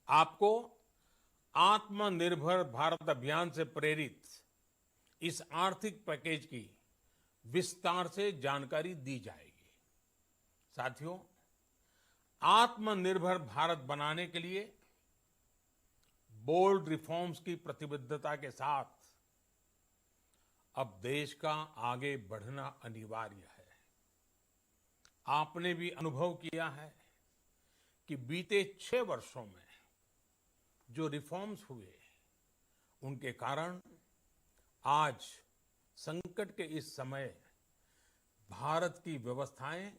आपको आत्मनिर्भर भारत अभियान से प्रेरित इस आर्थिक पैकेज की विस्तार से जानकारी दी जाएगी। साथियों, आत्मनिर्भर भारत बनाने के लिए बोल्ड रिफॉर्म्स की प्रतिबद्धता के साथ अब देश का आगे बढ़ना अनिवार्य है। आपने भी अनुभव किया है कि बीते 6 वर्षों में जो रिफॉर्म्स हुए, उनके कारण आज संकट के इस समय भारत की व्यवस्थाएं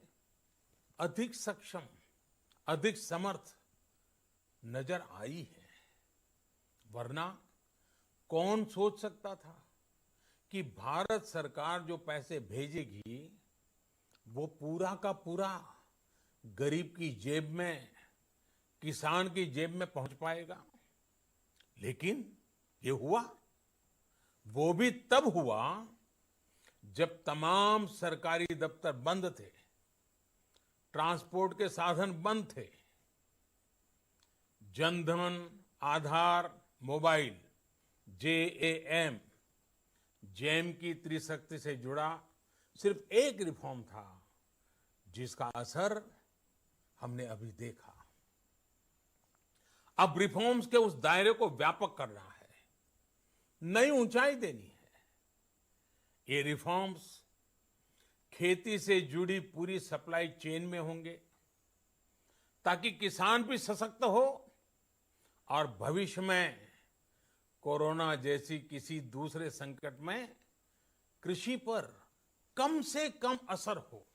अधिक सक्षम, अधिक समर्थ नजर आई है। वरना कौन सोच सकता था कि भारत सरकार जो पैसे भेजेगी वो पूरा का पूरा गरीब की जेब में, किसान की जेब में पहुंच पाएगा। लेकिन ये हुआ। वो भी तब हुआ जब तमाम सरकारी दफ्तर बंद थे, ट्रांसपोर्ट के साधन बंद थे। जनधन, आधार, मोबाइल, जेएएम, जेम की त्रिशक्ति से जुड़ा सिर्फ एक रिफॉर्म था जिसका असर हमने अभी देखा। अब रिफॉर्म्स के उस दायरे को व्यापक करना है, नई ऊंचाई देनी है। ये रिफॉर्म्स खेती से जुड़ी पूरी सप्लाई चेन में होंगे ताकि किसान भी सशक्त हो और भविष्य में कोरोना जैसी किसी दूसरे संकट में कृषि पर कम से कम असर हो।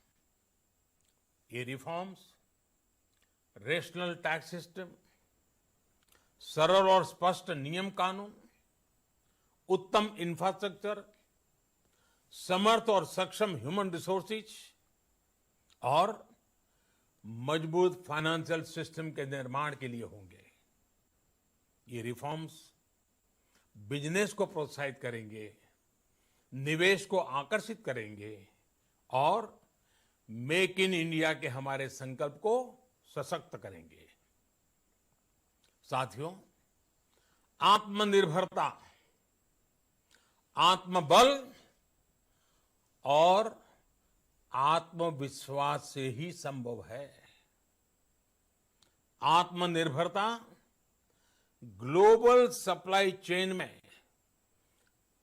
ये रिफॉर्म्स रेशनल टैक्स सिस्टम, सरल और स्पष्ट नियम कानून, उत्तम इंफ्रास्ट्रक्चर, समर्थ और सक्षम ह्यूमन रिसोर्सेज और मजबूत फाइनेंशियल सिस्टम के निर्माण के लिए होंगे। ये रिफॉर्म्स बिजनेस को प्रोत्साहित करेंगे, निवेश को आकर्षित करेंगे और मेक इन इंडिया के हमारे संकल्प को सशक्त करेंगे। साथियों, आत्मनिर्भरता, आत्मबल और आत्मविश्वास से ही संभव है। आत्मनिर्भरता ग्लोबल सप्लाई चेन में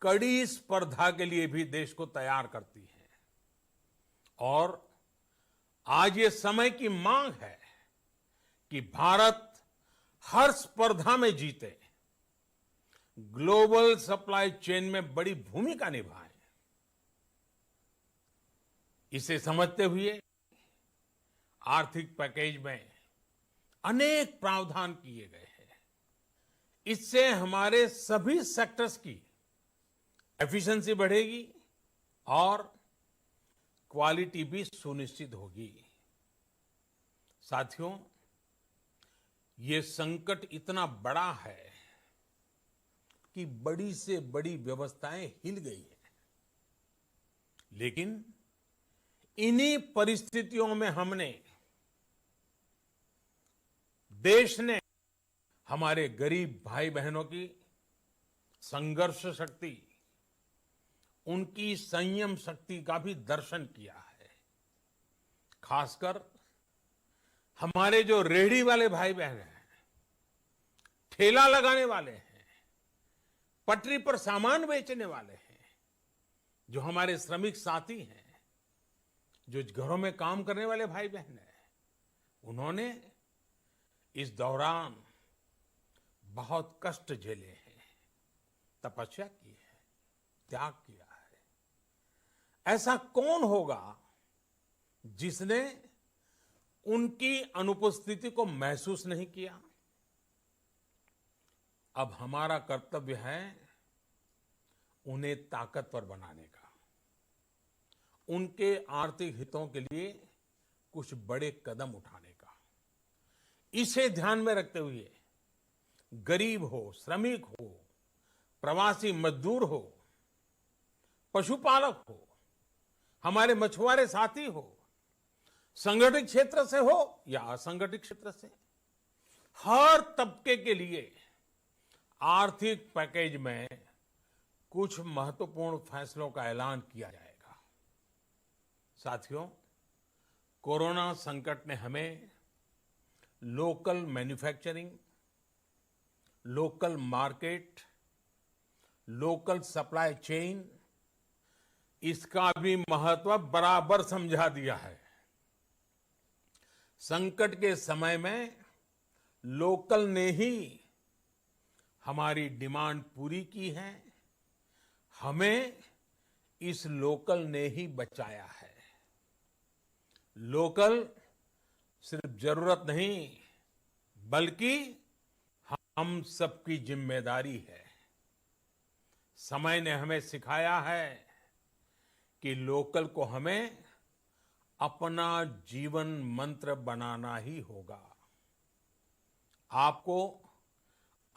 कड़ी स्पर्धा के लिए भी देश को तैयार करती है और आज ये समय की मांग है कि भारत हर स्पर्धा में जीते, ग्लोबल सप्लाई चेन में बड़ी भूमिका निभाए। इसे समझते हुए आर्थिक पैकेज में अनेक प्रावधान किए गए हैं। इससे हमारे सभी सेक्टर्स की एफिशिएंसी बढ़ेगी और क्वालिटी भी सुनिश्चित होगी। साथियों, ये संकट इतना बड़ा है कि बड़ी से बड़ी व्यवस्थाएं हिल गई हैं। लेकिन इन्हीं परिस्थितियों में देश ने हमारे गरीब भाई बहनों की संघर्ष शक्ति, उनकी संयम शक्ति का भी दर्शन किया है। खासकर हमारे जो रेहड़ी वाले भाई बहन हैं, ठेला लगाने वाले हैं, पटरी पर सामान बेचने वाले हैं, जो हमारे श्रमिक साथी हैं, जो घरों में काम करने वाले भाई बहन हैं, उन्होंने इस दौरान बहुत कष्ट झेले हैं, तपस्या की है, त्याग किया है। ऐसा कौन होगा जिसने उनकी अनुपस्थिति को महसूस नहीं किया? अब हमारा कर्तव्य है उन्हें ताकतवर बनाने का, उनके आर्थिक हितों के लिए कुछ बड़े कदम उठाने का। इसे ध्यान में रखते हुए गरीब हो, श्रमिक हो, प्रवासी मजदूर हो, पशुपालक हो, हमारे मछुआरे साथी हो, संगठित क्षेत्र से हो या असंगठित क्षेत्र से, हर तबके के लिए आर्थिक पैकेज में कुछ महत्वपूर्ण फैसलों का ऐलान किया जाएगा। साथियों, कोरोना संकट ने हमें local manufacturing, local market, local supply chain, इसका भी महत्व बराबर समझा दिया है। संकट के समय में लोकल ने ही हमारी डिमांड पूरी की है, हमें इस लोकल ने ही बचाया है। लोकल सिर्फ जरूरत नहीं, बल्कि हम सबकी जिम्मेदारी है। समय ने हमें सिखाया है कि लोकल को हमें अपना जीवन मंत्र बनाना ही होगा। आपको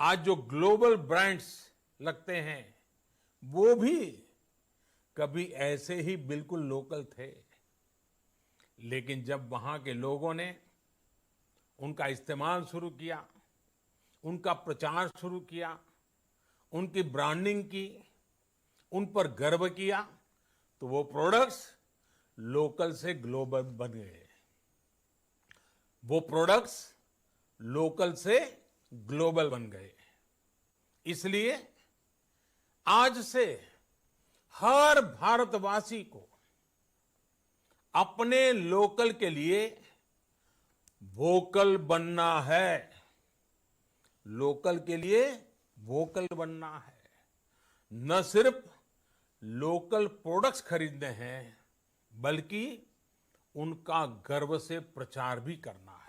आज जो ग्लोबल ब्रांड्स लगते हैं, वो भी कभी ऐसे ही बिल्कुल लोकल थे, लेकिन जब वहां के लोगों ने उनका इस्तेमाल शुरू किया, उनका प्रचार शुरू किया, उनकी ब्रांडिंग की, उन पर गर्व किया, तो वो प्रोडक्ट्स लोकल से ग्लोबल बन गए। वो प्रोडक्ट्स लोकल से ग्लोबल बन गए। इसलिए आज से हर भारतवासी को अपने लोकल के लिए वोकल बनना है। लोकल के लिए वोकल बनना है। न सिर्फ लोकल प्रोडक्ट्स खरीदने हैं, बल्कि उनका गर्व से प्रचार भी करना है।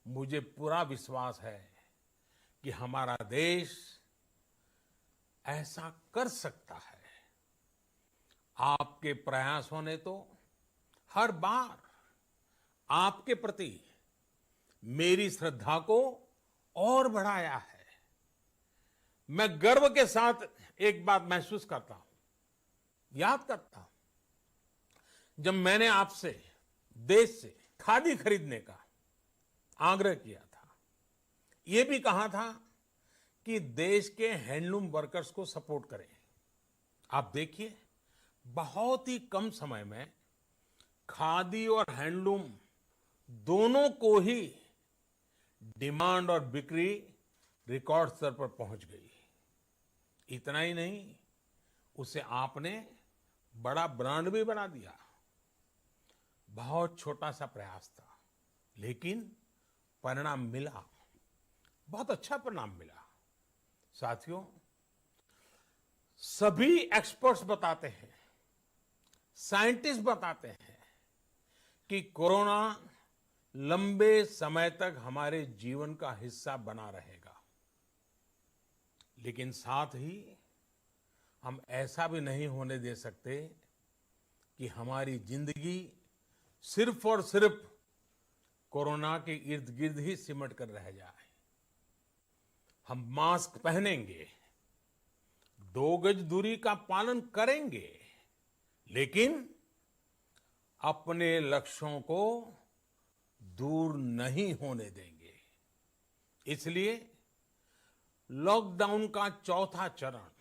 मुझे पूरा विश्वास है कि हमारा देश ऐसा कर सकता है। आपके प्रयासों ने तो हर बार आपके प्रति मेरी श्रद्धा को और बढ़ाया है। मैं गर्व के साथ एक बात महसूस करता हूं, याद करता हूं, जब मैंने आपसे देश से खादी खरीदने का आग्रह किया था, यह भी कहा था कि देश के हैंडलूम वर्कर्स को सपोर्ट करें। आप देखिए, बहुत ही कम समय में खादी और हैंडलूम दोनों को ही डिमांड और बिक्री रिकॉर्ड स्तर पर पहुंच गई। इतना ही नहीं, उसे आपने बड़ा ब्रांड भी बना दिया। बहुत छोटा सा प्रयास था, लेकिन परिणाम मिला, बहुत अच्छा परिणाम मिला। साथियों, सभी एक्सपर्ट्स बताते हैं, साइंटिस्ट बताते हैं कि कोरोना लंबे समय तक हमारे जीवन का हिस्सा बना रहेगा। लेकिन साथ ही हम ऐसा भी नहीं होने दे सकते कि हमारी जिंदगी सिर्फ और सिर्फ कोरोना के इर्द गिर्द ही सिमट कर रह जाए। हम मास्क पहनेंगे, 2 गज दूरी का पालन करेंगे, लेकिन अपने लक्ष्यों को दूर नहीं होने देंगे। इसलिए लॉकडाउन का चौथा चरण